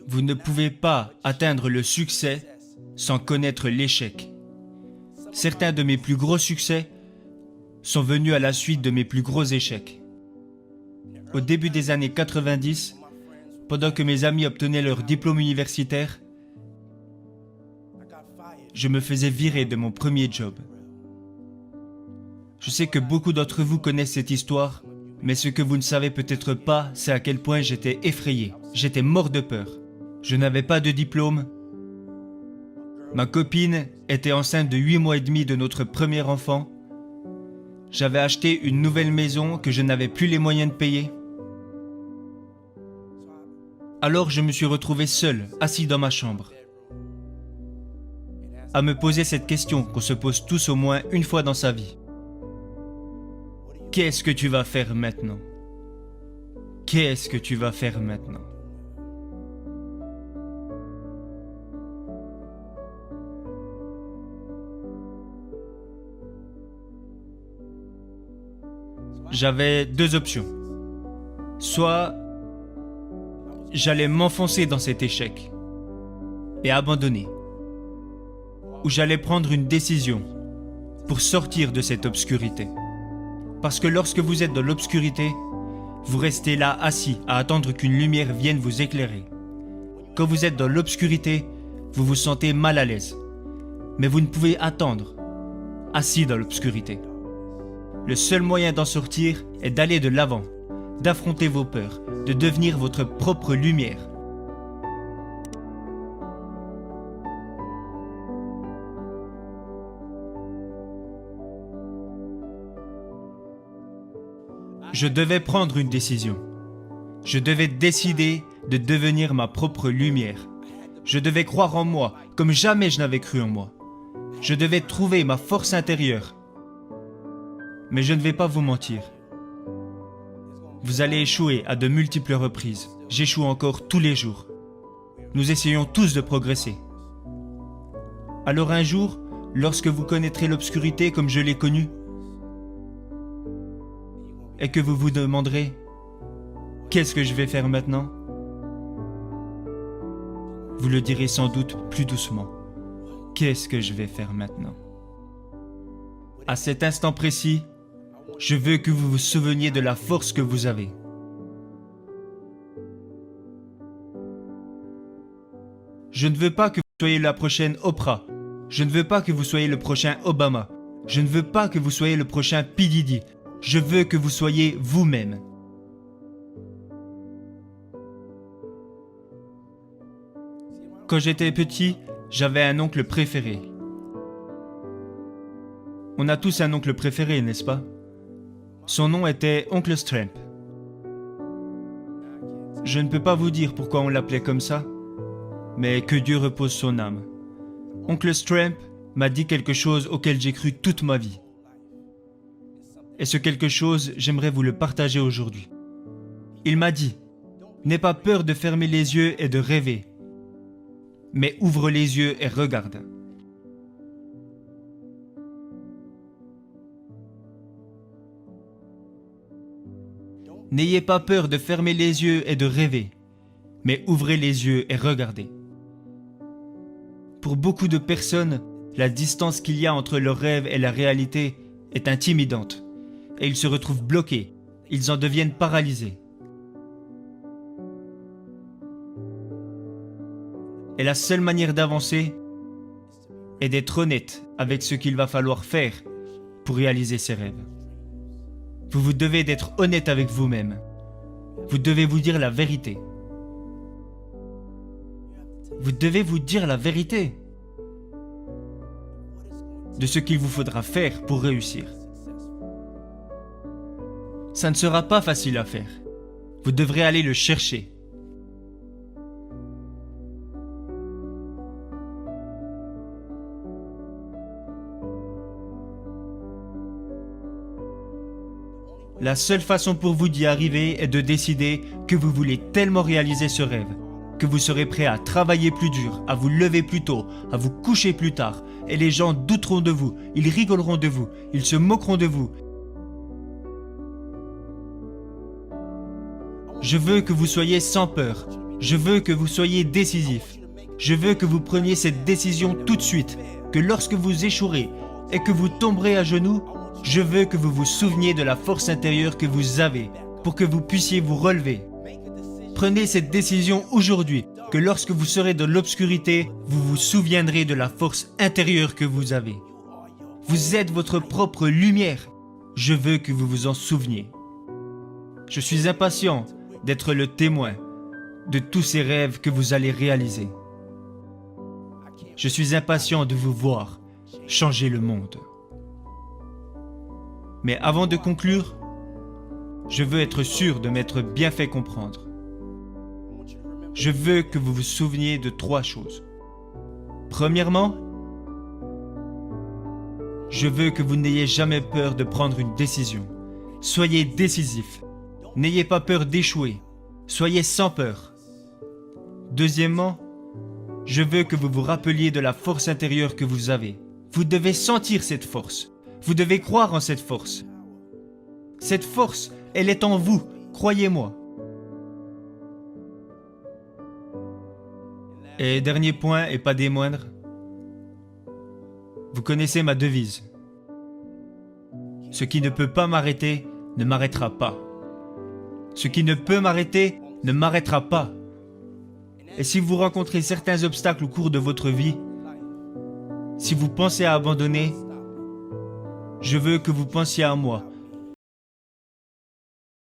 Vous ne pouvez pas atteindre le succès sans connaître l'échec. Certains de mes plus gros succès sont venus à la suite de mes plus gros échecs. Au début des années 90, pendant que mes amis obtenaient leur diplôme universitaire, je me faisais virer de mon premier job. Je sais que beaucoup d'entre vous connaissent cette histoire, mais ce que vous ne savez peut-être pas, c'est à quel point j'étais effrayé. J'étais mort de peur. Je n'avais pas de diplôme. Ma copine était enceinte de 8 mois et demi de notre premier enfant. J'avais acheté une nouvelle maison que je n'avais plus les moyens de payer. Alors je me suis retrouvé seul, assis dans ma chambre, à me poser cette question qu'on se pose tous au moins une fois dans sa vie. Qu'est-ce que tu vas faire maintenant? Qu'est-ce que tu vas faire maintenant? J'avais deux options. Soit j'allais m'enfoncer dans cet échec et abandonner, ou j'allais prendre une décision pour sortir de cette obscurité. Parce que lorsque vous êtes dans l'obscurité, vous restez là assis à attendre qu'une lumière vienne vous éclairer. Quand vous êtes dans l'obscurité, vous vous sentez mal à l'aise, mais vous ne pouvez attendre, assis dans l'obscurité. Le seul moyen d'en sortir est d'aller de l'avant, d'affronter vos peurs, de devenir votre propre lumière. Je devais prendre une décision. Je devais décider de devenir ma propre lumière. Je devais croire en moi comme jamais je n'avais cru en moi. Je devais trouver ma force intérieure. Mais je ne vais pas vous mentir. Vous allez échouer à de multiples reprises. J'échoue encore tous les jours. Nous essayons tous de progresser. Alors un jour, lorsque vous connaîtrez l'obscurité comme je l'ai connue, et que vous vous demanderez « Qu'est-ce que je vais faire maintenant ?» Vous le direz sans doute plus doucement. « Qu'est-ce que je vais faire maintenant ?» À cet instant précis, je veux que vous vous souveniez de la force que vous avez. Je ne veux pas que vous soyez la prochaine Oprah. Je ne veux pas que vous soyez le prochain Obama. Je ne veux pas que vous soyez le prochain P. Diddy. Je veux que vous soyez vous-même. Quand j'étais petit, j'avais un oncle préféré. On a tous un oncle préféré, n'est-ce pas? Son nom était Oncle Stramp. Je ne peux pas vous dire pourquoi on l'appelait comme ça, mais que Dieu repose son âme. Oncle Stramp m'a dit quelque chose auquel j'ai cru toute ma vie. Et ce quelque chose, j'aimerais vous le partager aujourd'hui. Il m'a dit, n'aie pas peur de fermer les yeux et de rêver, mais ouvre les yeux et regarde. N'ayez pas peur de fermer les yeux et de rêver, mais ouvrez les yeux et regardez. Pour beaucoup de personnes, la distance qu'il y a entre leur rêve et la réalité est intimidante, et ils se retrouvent bloqués, ils en deviennent paralysés. Et la seule manière d'avancer est d'être honnête avec ce qu'il va falloir faire pour réaliser ses rêves. Vous devez d'être honnête avec vous-même. Vous devez vous dire la vérité. Vous devez vous dire la vérité de ce qu'il vous faudra faire pour réussir. Ça ne sera pas facile à faire. Vous devrez aller le chercher. La seule façon pour vous d'y arriver est de décider que vous voulez tellement réaliser ce rêve, que vous serez prêt à travailler plus dur, à vous lever plus tôt, à vous coucher plus tard, et les gens douteront de vous, ils rigoleront de vous, ils se moqueront de vous. Je veux que vous soyez sans peur. Je veux que vous soyez décisif. Je veux que vous preniez cette décision tout de suite, que lorsque vous échouerez et que vous tomberez à genoux, je veux que vous vous souveniez de la force intérieure que vous avez pour que vous puissiez vous relever. Prenez cette décision aujourd'hui, que lorsque vous serez dans l'obscurité, vous vous souviendrez de la force intérieure que vous avez. Vous êtes votre propre lumière. Je veux que vous vous en souveniez. Je suis impatient d'être le témoin de tous ces rêves que vous allez réaliser. Je suis impatient de vous voir changer le monde. Mais avant de conclure, je veux être sûr de m'être bien fait comprendre. Je veux que vous vous souveniez de 3 choses. Premièrement, je veux que vous n'ayez jamais peur de prendre une décision. Soyez décisif. N'ayez pas peur d'échouer. Soyez sans peur. Deuxièmement, je veux que vous vous rappeliez de la force intérieure que vous avez. Vous devez sentir cette force. Vous devez croire en cette force. Cette force, elle est en vous, croyez-moi. Et dernier point, et pas des moindres, vous connaissez ma devise. Ce qui ne peut pas m'arrêter ne m'arrêtera pas. Ce qui ne peut m'arrêter ne m'arrêtera pas. Et si vous rencontrez certains obstacles au cours de votre vie, si vous pensez à abandonner, je veux que vous pensiez à moi